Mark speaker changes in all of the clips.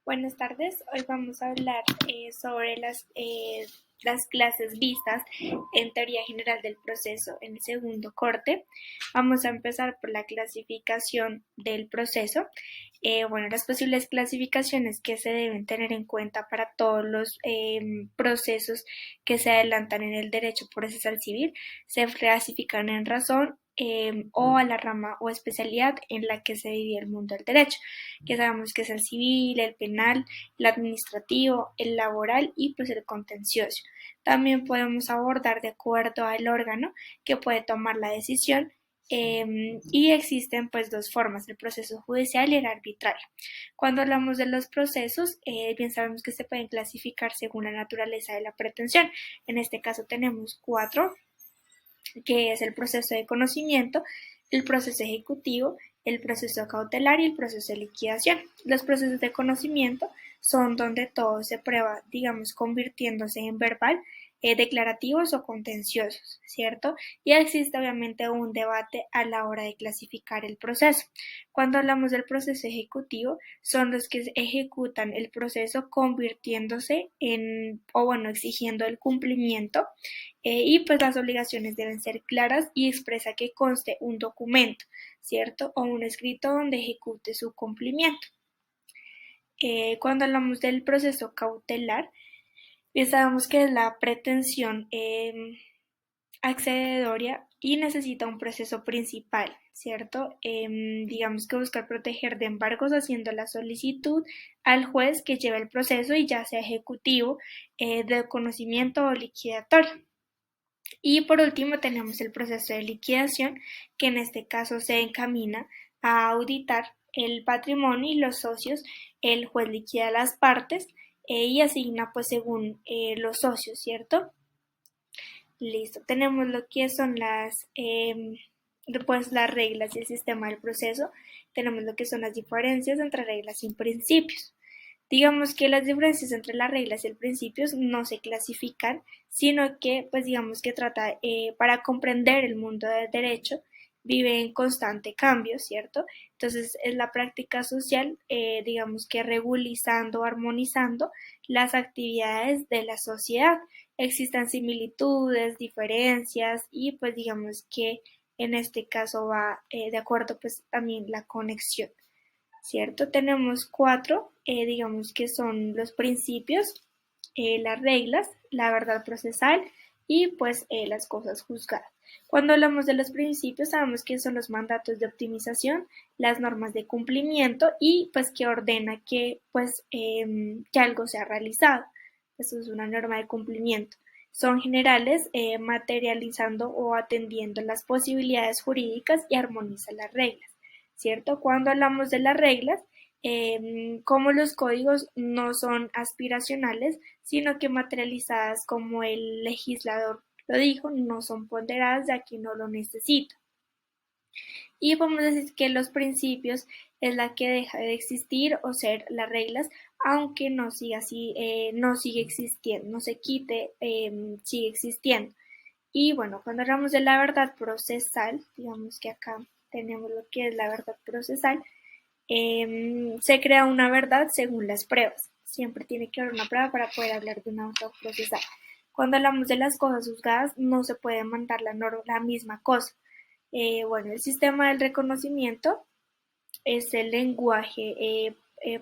Speaker 1: Buenas tardes, hoy vamos a hablar sobre las clases vistas en teoría general del proceso en el segundo corte. Vamos a empezar por la clasificación del proceso. Las posibles clasificaciones que se deben tener en cuenta para todos los procesos que se adelantan en el derecho procesal civil se clasifican en razón o a la rama o especialidad en la que se divide el mundo del derecho, que sabemos que es el civil, el penal, el administrativo, el laboral y pues el contencioso. También podemos abordar de acuerdo al órgano que puede tomar la decisión y existen pues dos formas, el proceso judicial y el arbitrario. Cuando hablamos de los procesos, bien sabemos que se pueden clasificar según la naturaleza de la pretensión. En este caso tenemos cuatro, que es el proceso de conocimiento, el proceso ejecutivo, el proceso cautelar y el proceso de liquidación. Los procesos de conocimiento son donde todo se prueba, digamos, convirtiéndose en verbal, declarativos o contenciosos, ¿cierto? Y existe obviamente un debate a la hora de clasificar el proceso. Cuando hablamos del proceso ejecutivo, son los que ejecutan el proceso convirtiéndose exigiendo el cumplimiento y pues las obligaciones deben ser claras y expresa que conste un documento, ¿cierto? O un escrito donde ejecute su cumplimiento. Cuando hablamos del proceso cautelar, ya sabemos que es la pretensión accesoria y necesita un proceso principal, ¿cierto? Digamos que buscar proteger de embargos haciendo la solicitud al juez que lleve el proceso y ya sea ejecutivo, de conocimiento o liquidatorio. Y por último tenemos el proceso de liquidación, que en este caso se encamina a auditar el patrimonio y los socios. El juez liquida las partes y asigna pues según los socios, ¿cierto? Listo, tenemos lo que son las reglas y el sistema del proceso. Tenemos lo que son las diferencias entre reglas y principios. Digamos que las diferencias entre las reglas y el principios no se clasifican, sino que, pues digamos que trata, para comprender el mundo del derecho, vive en constante cambio, ¿cierto? Entonces es la práctica social, digamos que regulizando, armonizando las actividades de la sociedad. Existen similitudes, diferencias y pues digamos que en este caso va de acuerdo pues también la conexión. ¿Cierto? Tenemos cuatro, digamos que son los principios, las reglas, la verdad procesal y pues las cosas juzgadas. Cuando hablamos de los principios, sabemos que son los mandatos de optimización, las normas de cumplimiento y pues que ordena que algo sea realizado. Eso es una norma de cumplimiento. Son generales, materializando o atendiendo las posibilidades jurídicas y armoniza las reglas. ¿Cierto? Cuando hablamos de las reglas, como los códigos no son aspiracionales, sino que materializadas como el legislador lo dijo, no son ponderadas ya que no lo necesita. Y podemos decir que los principios es la que deja de existir o ser las reglas, aunque no siga así, no sigue existiendo, no se quite, sigue existiendo. Y bueno, cuando hablamos de la verdad procesal, digamos que acá tenemos lo que es la verdad procesal, se crea una verdad según las pruebas. Siempre tiene que haber una prueba para poder hablar de una verdad procesal. Cuando hablamos de las cosas juzgadas, no se puede mandar la misma cosa. El sistema del reconocimiento es el lenguaje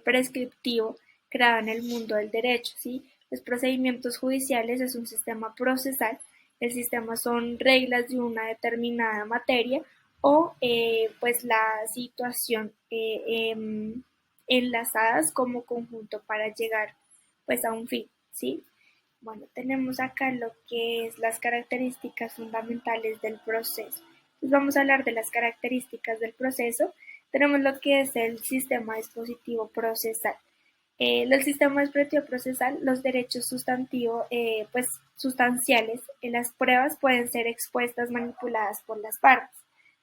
Speaker 1: prescriptivo creado en el mundo del derecho, ¿sí? Los procedimientos judiciales es un sistema procesal. El sistema son reglas de una determinada materia o pues la situación enlazadas como conjunto para llegar pues a un fin, ¿sí? Bueno, tenemos acá lo que es las características fundamentales del proceso. Entonces vamos a hablar de las características del proceso. Tenemos lo que es el sistema dispositivo procesal. El sistema dispositivo procesal, los derechos sustantivos, sustanciales en las pruebas pueden ser expuestas, manipuladas por las partes.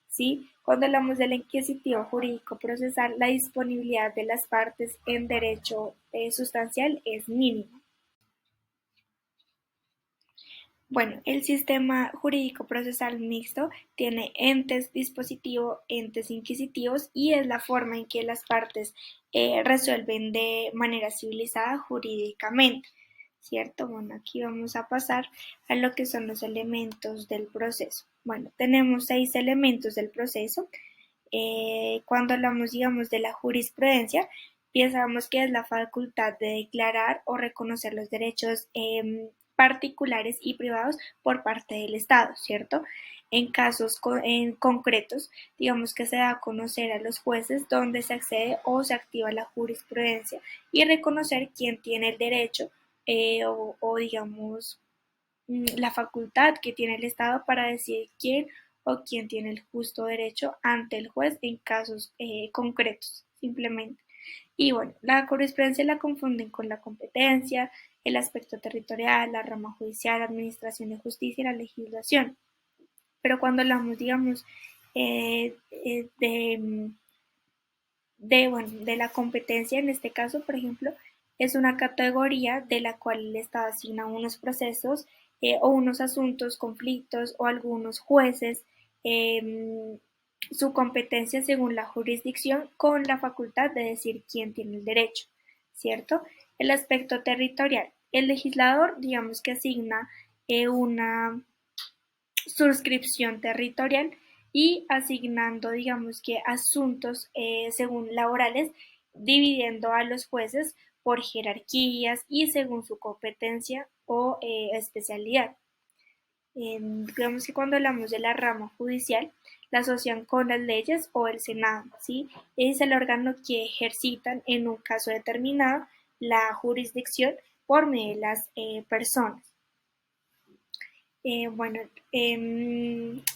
Speaker 1: ¿Sí? Cuando hablamos del inquisitivo jurídico procesal, la disponibilidad de las partes en derecho sustancial es mínima. Bueno, el sistema jurídico procesal mixto tiene entes dispositivo, entes inquisitivos y es la forma en que las partes resuelven de manera civilizada jurídicamente, ¿cierto? Bueno, aquí vamos a pasar a lo que son los elementos del proceso. Bueno, tenemos 6 elementos del proceso. Cuando hablamos, digamos, de la jurisprudencia, pensamos que es la facultad de declarar o reconocer los derechos particulares y privados por parte del Estado, ¿cierto? En casos en concretos, digamos que se da a conocer a los jueces donde se accede o se activa la jurisprudencia y reconocer quién tiene el derecho digamos, la facultad que tiene el Estado para decidir quién o quién tiene el justo derecho ante el juez en casos concretos, simplemente. Y bueno, la jurisprudencia la confunden con la competencia, el aspecto territorial, la rama judicial, la administración de justicia y la legislación. Pero cuando hablamos, digamos, de la competencia, en este caso, por ejemplo, es una categoría de la cual el Estado asigna unos procesos o unos asuntos, conflictos o algunos jueces eh, su competencia según la jurisdicción con la facultad de decir quién tiene el derecho, ¿cierto? El aspecto territorial. El legislador, digamos que asigna una suscripción territorial y asignando, digamos que asuntos según laborales, dividiendo a los jueces por jerarquías y según su competencia o especialidad. Digamos que cuando hablamos de la rama judicial, la asocian con las leyes o el Senado, ¿sí? Es el órgano que ejercitan en un caso determinado la jurisdicción por medio de las personas. Bueno,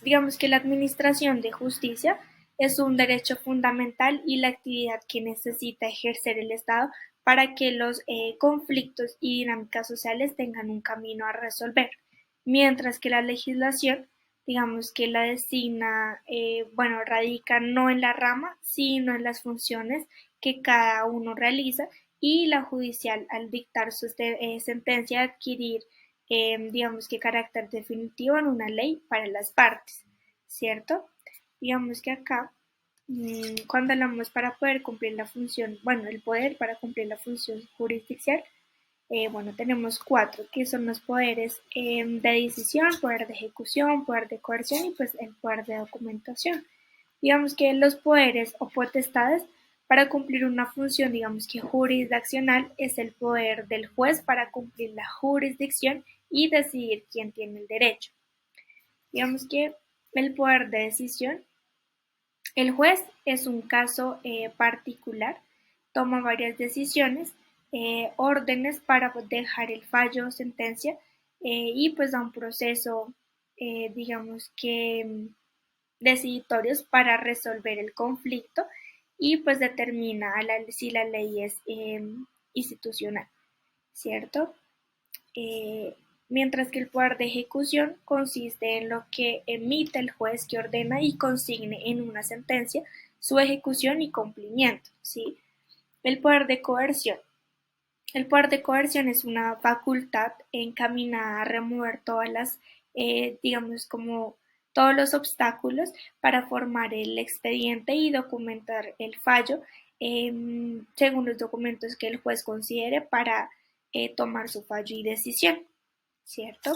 Speaker 1: digamos que la administración de justicia es un derecho fundamental y la actividad que necesita ejercer el Estado para que los conflictos y dinámicas sociales tengan un camino a resolver, mientras que la legislación, digamos que la designa, bueno, radica no en la rama, sino en las funciones que cada uno realiza y la judicial al dictar su sentencia adquirir digamos que carácter definitivo en una ley para las partes, ¿cierto? Digamos que acá, cuando hablamos para poder cumplir la función, bueno, el poder para cumplir la función jurisdiccional, bueno, tenemos 4, que son los poderes de decisión, poder de ejecución, poder de coerción y pues el poder de documentación. Digamos que los poderes o potestades para cumplir una función, digamos que jurisdiccional, es el poder del juez para cumplir la jurisdicción y decidir quién tiene el derecho. Digamos que el poder de decisión, el juez es un caso particular, toma varias decisiones, órdenes para dejar el fallo o sentencia y pues da un proceso, digamos que deciditorios para resolver el conflicto y pues determina si la ley es institucional, ¿cierto? Eh, Mientras que el poder de ejecución consiste en lo que emite el juez que ordena y consigne en una sentencia su ejecución y cumplimiento, ¿sí? El poder de coerción. El poder de coerción es una facultad encaminada a remover todas las, digamos, como todos los obstáculos para formar el expediente y documentar el fallo según los documentos que el juez considere para tomar su fallo y decisión, ¿cierto?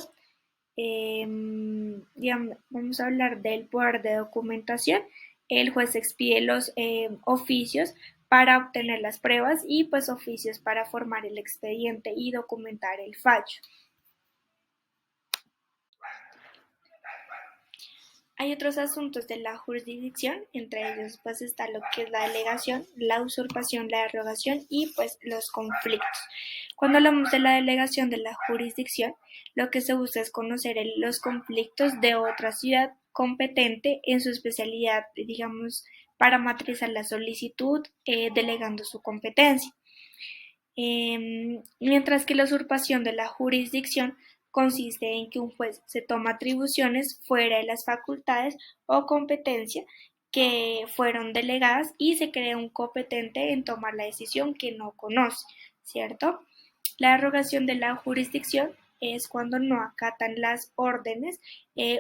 Speaker 1: Digamos, vamos a hablar del poder de documentación. El juez expide los oficios para obtener las pruebas y pues oficios para formar el expediente y documentar el fallo. Hay otros asuntos de la jurisdicción, entre ellos pues está lo que es la delegación, la usurpación, la derogación y pues los conflictos. Cuando hablamos de la delegación de la jurisdicción, lo que se busca es conocer los conflictos de otra ciudad competente en su especialidad, digamos, para matrizar la solicitud, delegando su competencia. Mientras que la usurpación de la jurisdicción consiste en que un juez se toma atribuciones fuera de las facultades o competencia que fueron delegadas y se crea un competente en tomar la decisión que no conoce, ¿cierto? La derogación de la jurisdicción es cuando no acatan las órdenes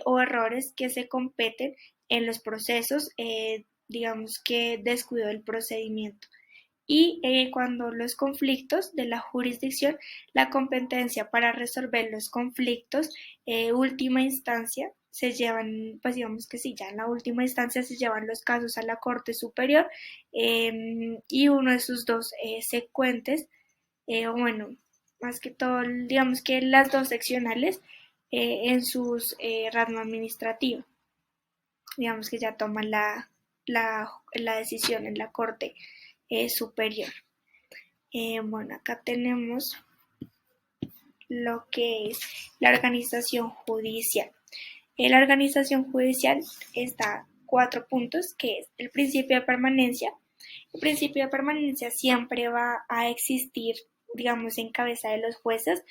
Speaker 1: o errores que se competen en los procesos, digamos que descuido del procedimiento. Y cuando los conflictos de la jurisdicción, la competencia para resolver los conflictos, última instancia, se llevan, pues digamos que sí, ya en la última instancia se llevan los casos a la Corte Superior y uno de sus dos secuentes, o bueno, más que todo, digamos que las dos seccionales en sus rama administrativa, digamos que ya toman la decisión en la Corte Superior. Bueno, acá tenemos lo que es la organización judicial. En la organización judicial está 4 puntos, que es el principio de permanencia. El principio de permanencia siempre va a existir, digamos, en cabeza de los jueces,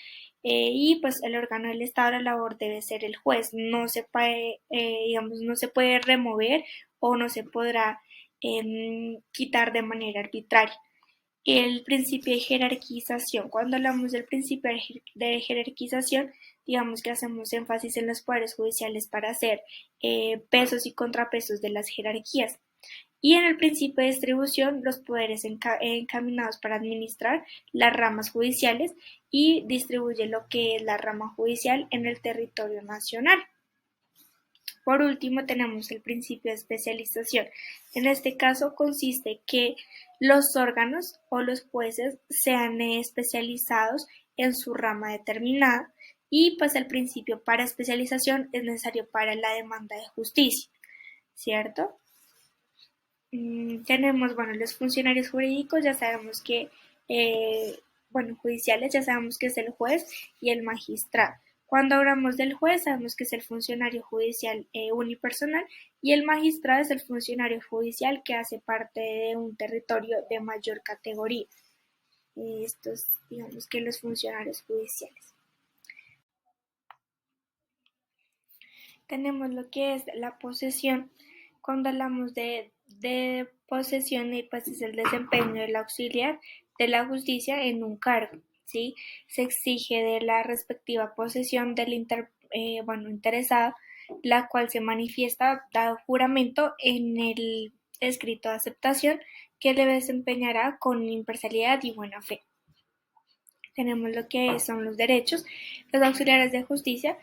Speaker 1: y pues el órgano del Estado de la labor debe ser el juez. No se puede, digamos, no se puede remover o no se podrá quitar de manera arbitraria. El principio de jerarquización. Cuando hablamos del principio de jerarquización, digamos que hacemos énfasis en los poderes judiciales para hacer pesos y contrapesos de las jerarquías. Y en el principio de distribución, los poderes encaminados para administrar las ramas judiciales y distribuye lo que es la rama judicial en el territorio nacional. Por último, tenemos el principio de especialización. En este caso consiste que los órganos o los jueces sean especializados en su rama determinada y pues el principio para especialización es necesario para la demanda de justicia, ¿cierto? Tenemos, bueno, los funcionarios jurídicos, ya sabemos que, judiciales, ya sabemos que es el juez y el magistrado. Cuando hablamos del juez, sabemos que es el funcionario judicial unipersonal y el magistrado es el funcionario judicial que hace parte de un territorio de mayor categoría. Estos, digamos que los funcionarios judiciales. Tenemos lo que es la posesión. Cuando hablamos de posesión, pues es el desempeño del auxiliar de la justicia en un cargo, ¿sí? Se exige de la respectiva posesión del interesado, la cual se manifiesta dado juramento en el escrito de aceptación que le desempeñará con imparcialidad y buena fe. Tenemos lo que son los derechos. Los auxiliares de justicia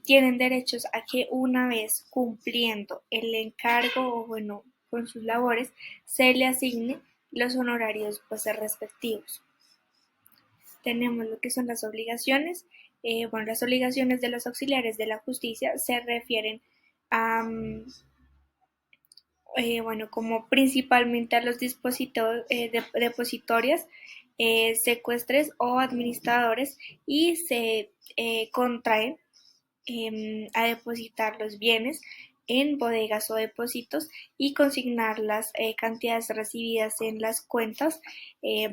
Speaker 1: tienen derechos a que una vez cumpliendo el encargo o bueno, con sus labores, se le asigne los honorarios pues respectivos. Tenemos lo que son las obligaciones. Las obligaciones de los auxiliares de la justicia se refieren a como principalmente a los depositorios, secuestres o administradores y se contraen a depositar los bienes en bodegas o depósitos y consignar las cantidades recibidas en las cuentas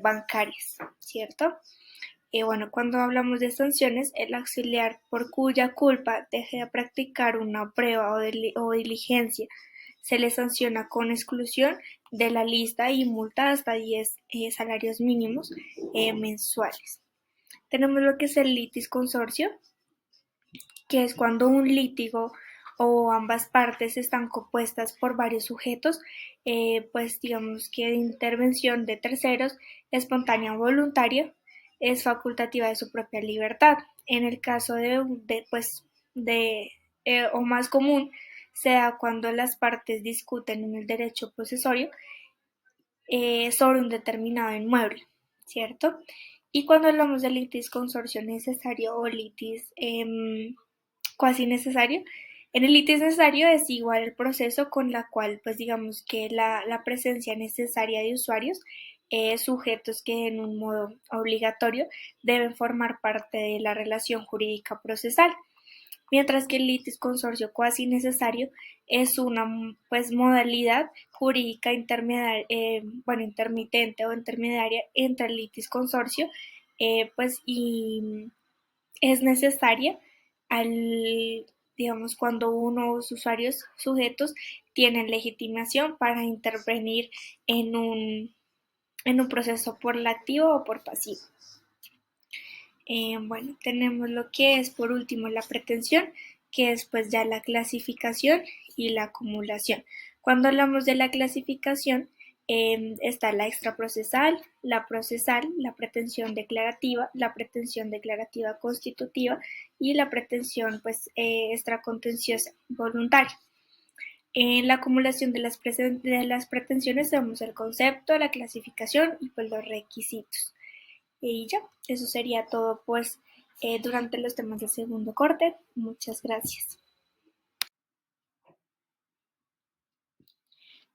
Speaker 1: bancarias, ¿cierto? Cuando hablamos de sanciones, el auxiliar por cuya culpa deje de practicar una prueba o diligencia se le sanciona con exclusión de la lista y multa hasta 10 salarios mínimos mensuales. Tenemos lo que es el litis consorcio, que es cuando un lítigo o ambas partes están compuestas por varios sujetos, pues digamos que de intervención de terceros, espontánea o voluntaria, es facultativa de su propia libertad. En el caso o más común, se da cuando las partes discuten en el derecho posesorio sobre un determinado inmueble, ¿cierto? Y cuando hablamos de litis consorcio necesario o litis cuasi necesario, en el litis necesario es igual el proceso con la cual, pues digamos que la presencia necesaria de usuarios, sujetos que en un modo obligatorio deben formar parte de la relación jurídica procesal. Mientras que el litis consorcio cuasi necesario es una pues modalidad jurídica intermitente o intermediaria entre el litis consorcio y es necesaria digamos, cuando unos usuarios sujetos tienen legitimación para intervenir en un proceso por la activo o por pasivo. Bueno, tenemos lo que es por último la pretensión, que es pues ya la clasificación y la acumulación. Cuando hablamos de la clasificación, está la extraprocesal, la pretensión declarativa constitutiva y la pretensión pues extracontenciosa voluntaria. En la acumulación de las pretensiones tenemos el concepto, la clasificación y pues los requisitos. Y ya, eso sería todo pues durante los temas del segundo corte. Muchas gracias.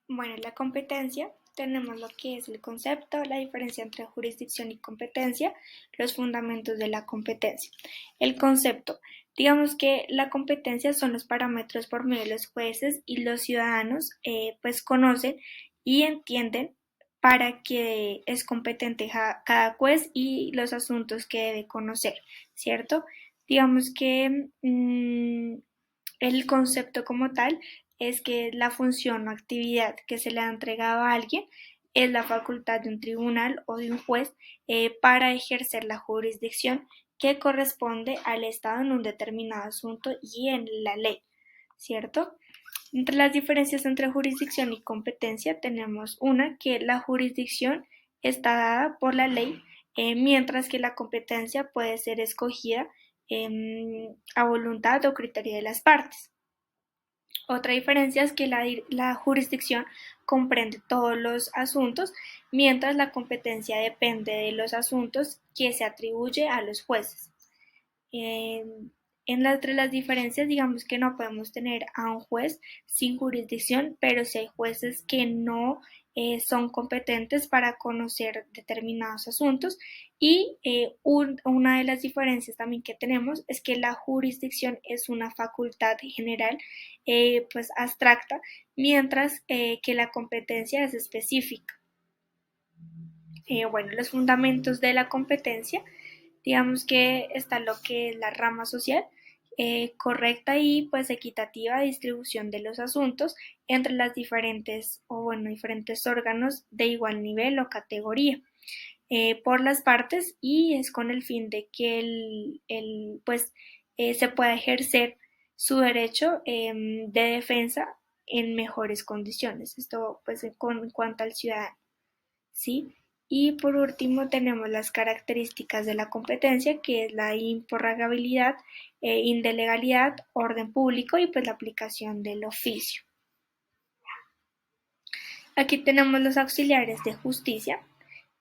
Speaker 1: Bueno, la competencia, tenemos lo que es el concepto, la diferencia entre jurisdicción y competencia, los fundamentos de la competencia. El concepto, digamos que la competencia son los parámetros por medio de los jueces y los ciudadanos pues conocen y entienden para qué es competente cada juez y los asuntos que debe conocer, ¿cierto? Digamos que el concepto como tal es que la función o actividad que se le ha entregado a alguien es la facultad de un tribunal o de un juez para ejercer la jurisdicción que corresponde al Estado en un determinado asunto y en la ley, ¿cierto? Entre las diferencias entre jurisdicción y competencia tenemos una que la jurisdicción está dada por la ley, mientras que la competencia puede ser escogida a voluntad o criterio de las partes. Otra diferencia es que la jurisdicción comprende todos los asuntos, mientras la competencia depende de los asuntos que se atribuye a los jueces. Entre las diferencias, digamos que no podemos tener a un juez sin jurisdicción, pero si hay jueces que no son competentes para conocer determinados asuntos. Y una de las diferencias también que tenemos es que la jurisdicción es una facultad general, pues abstracta, mientras que la competencia es específica. Bueno, los fundamentos de la competencia, digamos que está lo que es la rama social, correcta y pues equitativa distribución de los asuntos entre las diferentes órganos de igual nivel o categoría por las partes, y es con el fin de que se pueda ejercer su derecho de defensa en mejores condiciones. Esto pues en cuanto al ciudadano, ¿sí? Y por último tenemos las características de la competencia, que es la improrrogabilidad, indelegalidad, orden público y pues la aplicación del oficio. Aquí tenemos los auxiliares de justicia.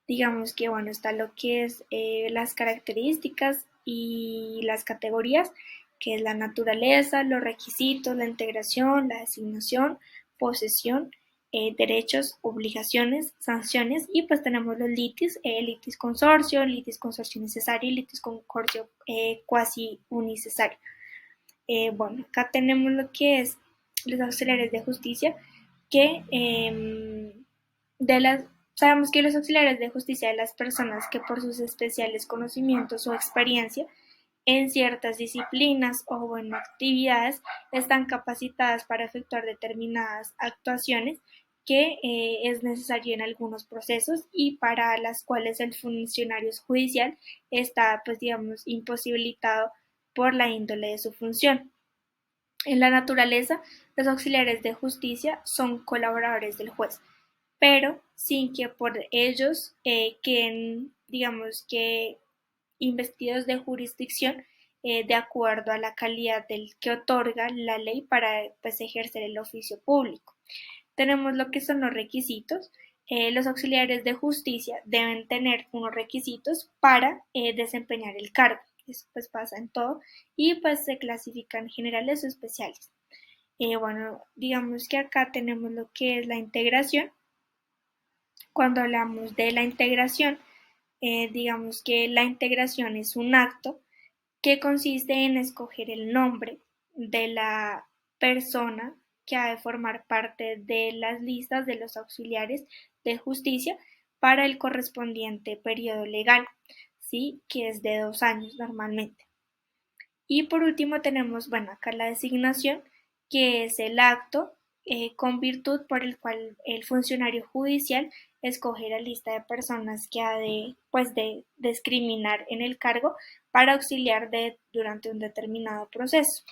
Speaker 1: Digamos que bueno, está lo que es las características y las categorías, que es la naturaleza, los requisitos, la integración, la designación, posesión, derechos, obligaciones, sanciones, y pues tenemos los litis, litis consorcio necesario y litis consorcio cuasi unicesario. Bueno, acá tenemos lo que es los auxiliares de justicia, que sabemos que los auxiliares de justicia de las personas que por sus especiales conocimientos o experiencia en ciertas disciplinas o actividades están capacitadas para efectuar determinadas actuaciones que es necesario en algunos procesos y para las cuales el funcionario judicial está, pues digamos, imposibilitado por la índole de su función. En la naturaleza, los auxiliares de justicia son colaboradores del juez, pero sin que por ellos queden, digamos que, investidos de jurisdicción de acuerdo a la calidad del que otorga la ley para pues, ejercer el oficio público. Tenemos lo que son los requisitos. Los auxiliares de justicia deben tener unos requisitos para desempeñar el cargo. Eso pues pasa en todo y pues se clasifican generales o especiales. Bueno, digamos que acá tenemos lo que es la integración. Cuando hablamos de la integración, digamos que la integración es un acto que consiste en escoger el nombre de la persona que ha de formar parte de las listas de los auxiliares de justicia para el correspondiente periodo legal, ¿sí? Que es de 2 años normalmente. Y por último tenemos, bueno, acá la designación, que es el acto con virtud por el cual el funcionario judicial escoge la lista de personas que ha de discriminar en el cargo para auxiliar durante un determinado proceso.